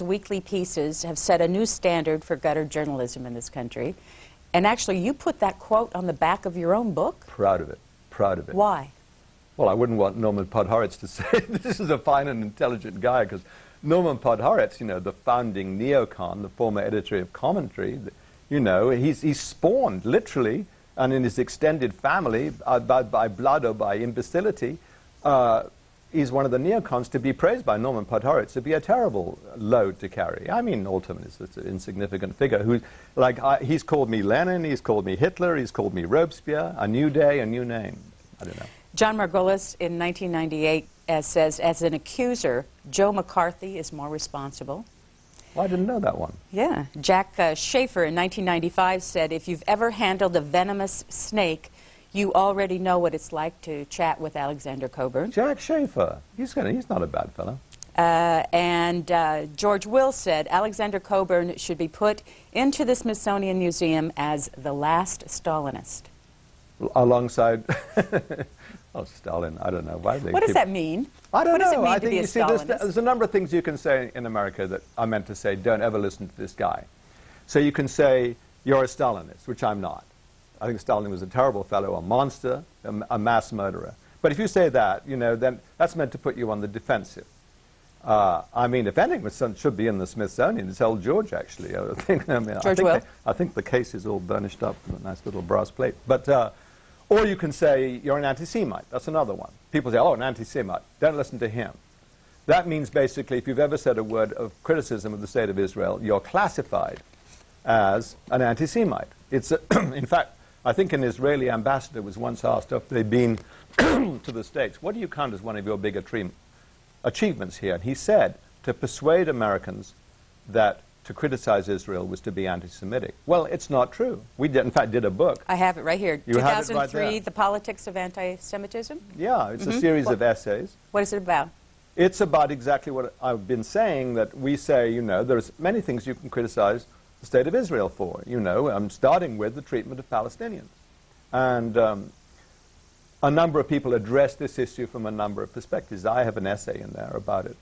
Weekly pieces have set a new standard for gutter journalism in this country. And actually, you put that quote on the back of your own book? Proud of it. Proud of it. Why? Well, I wouldn't want Norman Podhoretz to say this is a fine and intelligent guy, because Norman Podhoretz, you know, the founding neocon, the former editor of Commentary, you know, he's spawned, literally, and in his extended family, by blood or by imbecility, he's one of the neocons. To be praised by Norman Podhoretz would be a terrible load to carry. I mean, Alderman is an insignificant figure who, like, he's called me Lenin, he's called me Hitler, he's called me Robespierre, a new day, a new name. I don't know. John Margolis in 1998 says, as an accuser, Joe McCarthy is more responsible. Well, I didn't know that one. Yeah. Jack Schaefer in 1995 said, if you've ever handled a venomous snake, you already know what it's like to chat with Alexander Cockburn. Jack Schaefer. He's not a bad fellow. George Will said, Alexander Cockburn should be put into the Smithsonian Museum as the last Stalinist. Alongside... oh, Stalin, I don't know. Why they what does that mean? I don't know. What does it mean I to think, be a you see, Stalinist? there's a number of things you can say in America that I meant to say, don't ever listen to this guy. So you can say, you're a Stalinist, which I'm not. I think Stalin was a terrible fellow, a monster, a mass murderer. But if you say that, you know, then that's meant to put you on the defensive. I mean, if anything should be in the Smithsonian, it's old George, actually. I think, I think the case is all burnished up with a nice little brass plate. But, or you can say you're an anti-Semite. That's another one. People say, oh, an anti-Semite. Don't listen to him. That means basically if you've ever said a word of criticism of the state of Israel, you're classified as an anti-Semite. It's in fact, I think an Israeli ambassador was once asked if they'd been to the States, what do you count as one of your big achievements here? And he said, to persuade Americans that to criticize Israel was to be anti-Semitic. Well, it's not true. We, in fact, did a book. I have it right here. You 2003, have it right there. The Politics of Anti-Semitism? Yeah, it's a series of essays. What is it about? It's about exactly what I've been saying, that we say, you know, there's many things you can criticize the state of Israel for. You know, I'm starting with the treatment of Palestinians. And a number of people address this issue from a number of perspectives. I have an essay in there about it.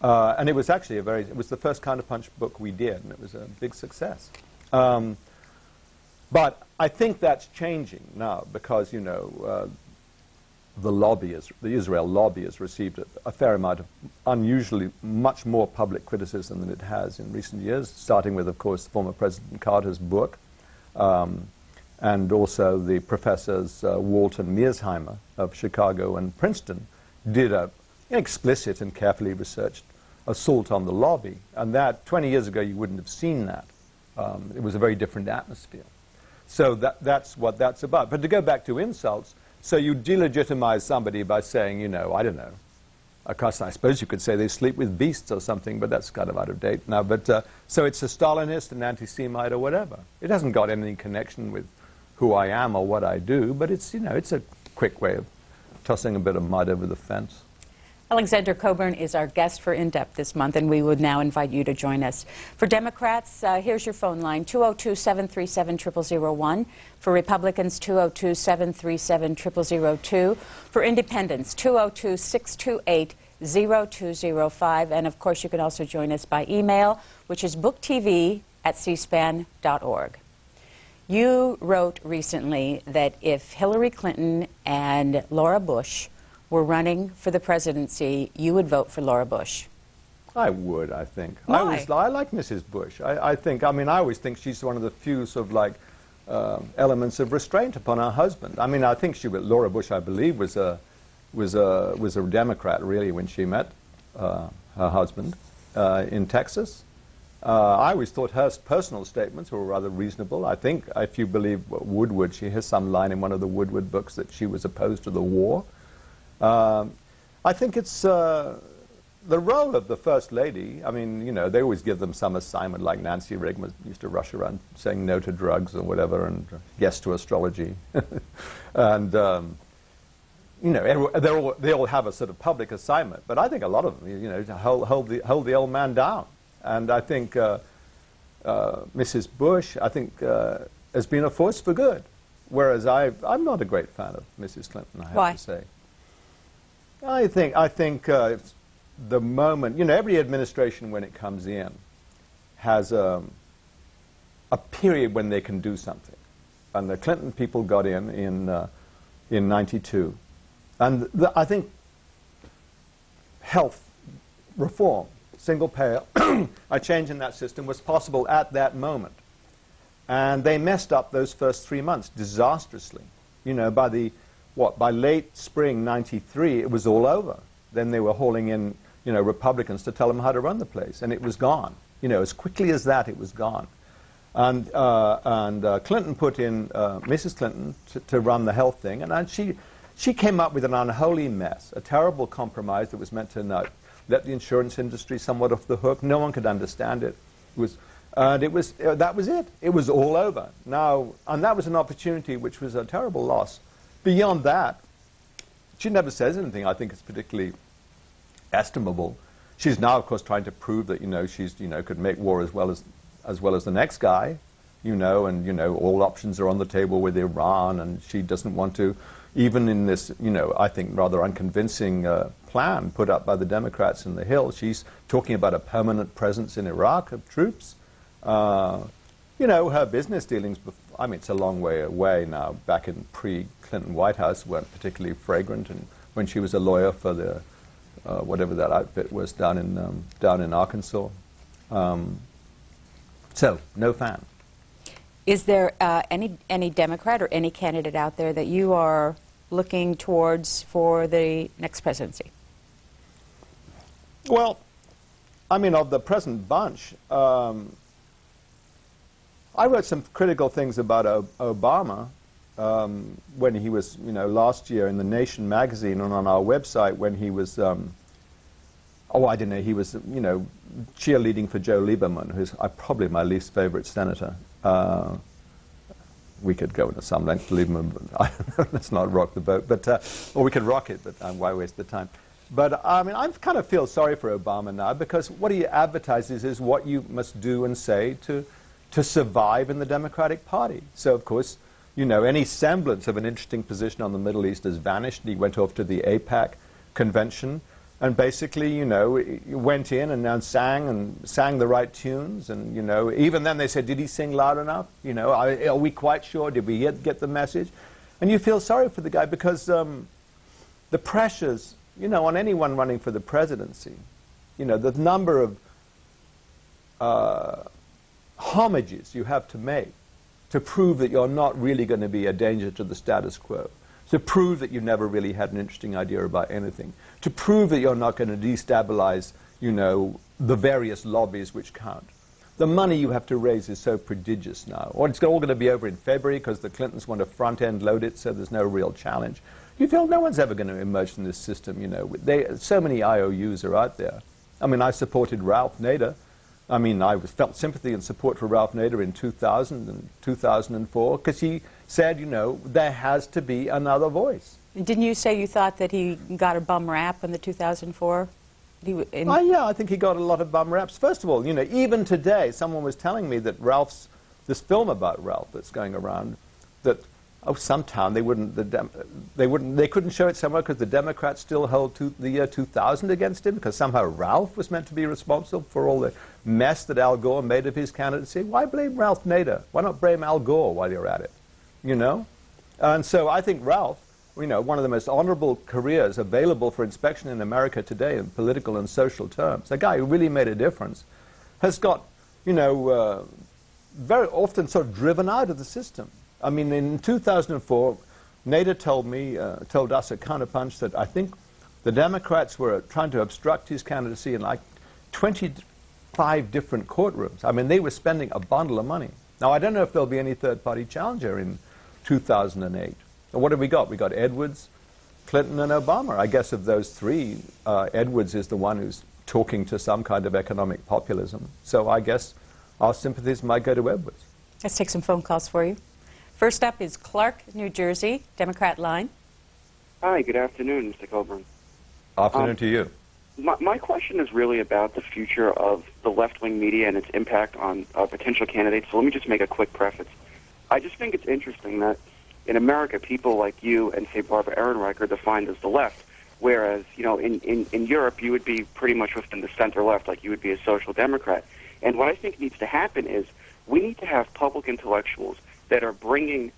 And it was actually it was the first Counterpunch book we did, and it was a big success. But I think that's changing now because, you know, the Israel lobby has received a fair amount of unusually much more public criticism than it has in recent years, starting with, of course, former President Carter's book, and also the professors Walton Mearsheimer of Chicago and Princeton did an explicit and carefully researched assault on the lobby. And that, 20 years ago, you wouldn't have seen that. It was a very different atmosphere. So that's what that's about. But to go back to insults, so you delegitimize somebody by saying, you know, I don't know. Of course, I suppose you could say they sleep with beasts or something, but that's kind of out of date now. But so it's a Stalinist, an anti-Semite, or whatever. It hasn't got any connection with who I am or what I do, but it's, you know, it's a quick way of tossing a bit of mud over the fence. Alexander Cockburn is our guest for In Depth this month, and we would now invite you to join us. For Democrats, here's your phone line, 202-737-0001. For Republicans, 202-737-0002. For Independents, 202-628-0205. And, of course, you can also join us by email, which is booktv@cspan.org. You wrote recently that if Hillary Clinton and Laura Bush were running for the presidency, you would vote for Laura Bush. I would, I think. Why? I like Mrs. Bush. I always think she's one of the few sort of like elements of restraint upon her husband. I mean, I think Laura Bush, I believe, was a Democrat really when she met her husband in Texas. I always thought her personal statements were rather reasonable. I think if you believe Woodward, she has some line in one of the Woodward books that she was opposed to the war. I think it's the role of the First Lady. I mean, you know, they always give them some assignment, like Nancy Reagan used to rush around saying no to drugs or whatever and yes to astrology. And, you know, they all have a sort of public assignment. But I think a lot of them, you know, to hold the old man down. And I think Mrs. Bush, I think, has been a force for good. Whereas I'm not a great fan of Mrs. Clinton, I have to say. I think the moment, every administration when it comes in has a period when they can do something. And the Clinton people got in 92. And I think health reform, single payer, a change in that system was possible at that moment. And they messed up those first 3 months disastrously. By late spring 93, it was all over. Then they were hauling in, Republicans to tell them how to run the place, and it was gone. As quickly as that, it was gone. And Clinton put in Mrs. Clinton to run the health thing, and she came up with an unholy mess, a terrible compromise that was meant to let the insurance industry somewhat off the hook. No one could understand it. That was it. It was all over. Now, and that was an opportunity which was a terrible loss. Beyond that, she never says anything I think is particularly estimable. She's now, of course, trying to prove that she's could make war as well as the next guy, and all options are on the table with Iran, and she doesn't want to, even in this I think rather unconvincing plan put up by the Democrats in the Hill. She's talking about a permanent presence in Iraq of troops. Her business dealings, it's a long way away now. Back in pre-Clinton White House weren't particularly fragrant, and when she was a lawyer for the whatever that outfit was down in Arkansas. So, no fan. Is there any Democrat or any candidate out there that you are looking towards for the next presidency? Well, of the present bunch, I wrote some critical things about Obama when he was, last year in The Nation magazine and on our website when he was, he was, cheerleading for Joe Lieberman, who's probably my least favorite senator. We could go into some length to Lieberman, but I don't know, let's not rock the boat. But or we could rock it, but why waste the time? But I kind of feel sorry for Obama now, because what he advertises is what you must do and say to survive in the Democratic Party. So, of course, any semblance of an interesting position on the Middle East has vanished. He went off to the AIPAC convention and basically, went in and sang the right tunes. And, even then they said, did he sing loud enough? Are we quite sure? Did we get the message? And you feel sorry for the guy because the pressures, on anyone running for the presidency, the number of homages you have to make to prove that you're not really going to be a danger to the status quo, to prove that you've never really had an interesting idea about anything, to prove that you're not going to destabilize, the various lobbies which count. The money you have to raise is so prodigious now. Or it's all going to be over in February because the Clintons want to front-end load it so there's no real challenge. You feel no one's ever going to emerge from this system, so many IOUs are out there. I supported Ralph Nader. I felt sympathy and support for Ralph Nader in 2000 and 2004 because he said, there has to be another voice. Didn't you say you thought that he got a bum rap in the 2004? Yeah, I think he got a lot of bum raps. First of all, even today, someone was telling me that this film about Ralph that's going around, that some town they couldn't show it somewhere because the Democrats still held the year 2000 against him because somehow Ralph was meant to be responsible for all the mess that Al Gore made of his candidacy. Why blame Ralph Nader? Why not blame Al Gore while you're at it? And so I think Ralph, one of the most honorable careers available for inspection in America today in political and social terms, a guy who really made a difference, has got, very often sort of driven out of the system. In 2004, Nader told us at Counterpunch that I think the Democrats were trying to obstruct his candidacy in like 25 different courtrooms. They were spending a bundle of money. Now, I don't know if there'll be any third-party challenger in 2008. What have we got? We got Edwards, Clinton, and Obama. I guess of those three, Edwards is the one who's talking to some kind of economic populism. So I guess our sympathies might go to Edwards. Let's take some phone calls for you. First up is Clark, New Jersey, Democrat line. Hi, good afternoon, Mr. Cockburn. Afternoon to you. My question is really about the future of the left-wing media and its impact on potential candidates. So let me just make a quick preface. I just think it's interesting that in America, people like you and, say, Barbara Ehrenreich are defined as the left, whereas, you know, in Europe, you would be pretty much within the center-left, like you would be a social democrat. And what I think needs to happen is we need to have public intellectuals that are bringing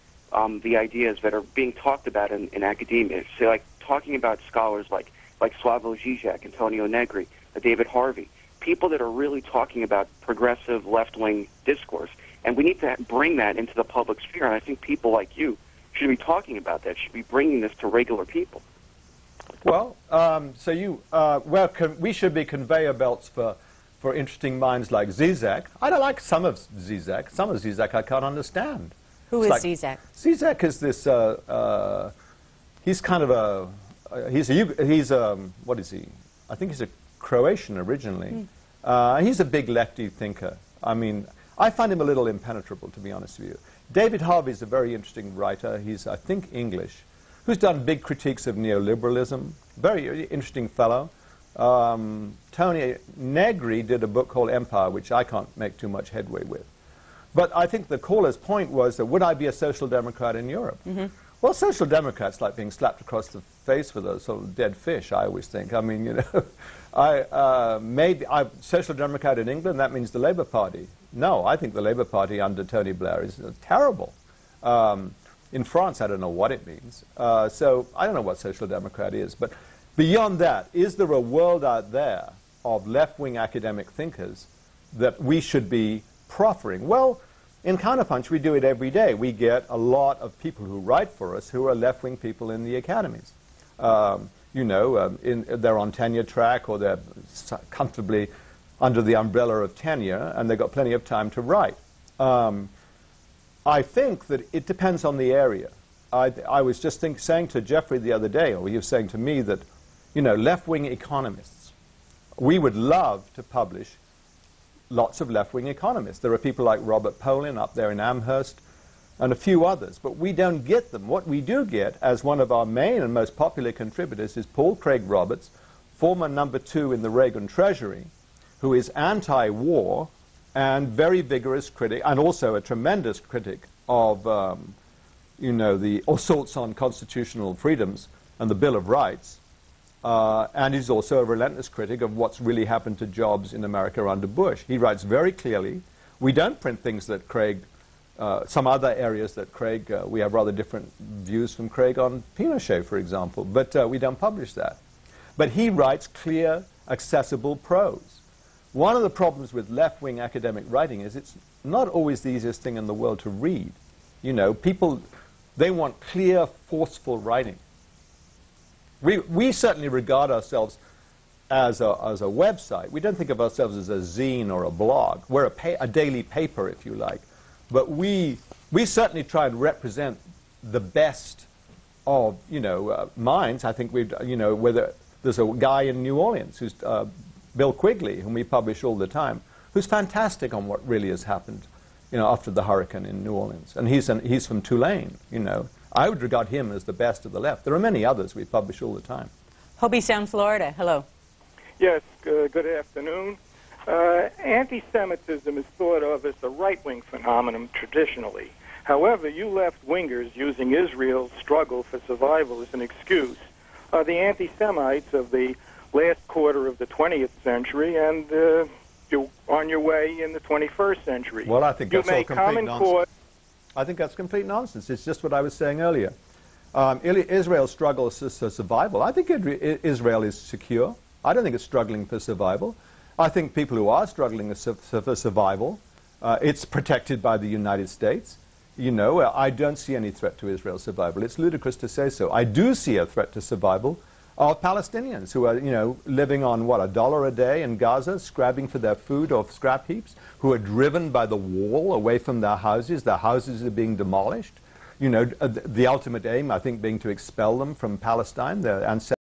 the ideas that are being talked about in academia, say, like talking about scholars like Slavoj Žižek, Antonio Negri, David Harvey, people that are really talking about progressive left-wing discourse. And we need to bring that into the public sphere. And I think people like you should be talking about that, should be bringing this to regular people. Well, we should be conveyor belts for interesting minds like Zizek. I don't like some of Zizek. Some of Zizek I can't understand. Who is Zizek? Zizek is this, he's kind of a, what is he? I think he's a Croatian originally. He's a big lefty thinker. I mean, I find him a little impenetrable, to be honest with you. David Harvey is a very interesting writer. He's, I think, English, who's done big critiques of neoliberalism. Very interesting fellow. Tony Negri did a book called Empire, which I can't make too much headway with. But I think the caller's point was that would I be a social democrat in Europe? Well, social democrats like being slapped across the face with a sort of dead fish, I always think. I mean, you know, maybe I'm social democrat in England, that means the Labour Party. No, I think the Labour Party under Tony Blair is terrible. In France, I don't know what it means. So I don't know what social democrat is. But beyond that, is there a world out there of left-wing academic thinkers that we should be proffering? Well, in Counterpunch, we do it every day. We get a lot of people who write for us who are left-wing people in the academies. You know, they're on tenure track or they're comfortably under the umbrella of tenure, and they've got plenty of time to write. I think that it depends on the area. I was just saying to Jeffrey the other day, or he was saying to me that, you know, left-wing economists, we would love to publish lots of left-wing economists. There are people like Robert Pollin up there in Amherst and a few others, but we don't get them. What we do get, as one of our main and most popular contributors, is Paul Craig Roberts, former #2 in the Reagan Treasury, who is anti-war and very vigorous critic, and also a tremendous critic of, you know, the assaults on constitutional freedoms and the Bill of Rights. And he's also a relentless critic of what's really happened to jobs in America under Bush. He writes very clearly. We don't print things that Craig, some other areas that Craig, we have rather different views from Craig on Pinochet, for example, but we don't publish that. But he writes clear, accessible prose. One of the problems with left-wing academic writing is it's not always the easiest thing in the world to read. You know, people, they want clear, forceful writing. We certainly regard ourselves as a website. We don't think of ourselves as a zine or a blog. We're a daily paper, if you like. But we certainly try and represent the best of, you know, minds. I think we've, you know, whether there's a guy in New Orleans who's Bill Quigley, whom we publish all the time, who's fantastic on what really has happened, you know, after the hurricane in New Orleans. And he's from Tulane, you know. I would regard him as the best of the left. There are many others we publish all the time. Hobie Sound, Florida. Hello. Yes, good afternoon. Anti-Semitism is thought of as a right-wing phenomenon traditionally. However, you left-wingers using Israel's struggle for survival as an excuse are the anti-Semites of the last quarter of the 20th century, and you're on your way in the 21st century. Well, I think that's all complete nonsense. I think that's complete nonsense. It's just what I was saying earlier. Israel struggles for survival. I think Israel is secure. I don't think it's struggling for survival. I think people who are struggling for survival, it's protected by the United States. You know, I don't see any threat to Israel's survival. It's ludicrous to say so. I do see a threat to survival of Palestinians who are, you know, living on, what, $1 a day in Gaza, scrabbing for their food off scrap heaps, who are driven by the wall away from their houses. Their houses are being demolished. You know, the ultimate aim, I think, being to expel them from Palestine, their ancestors.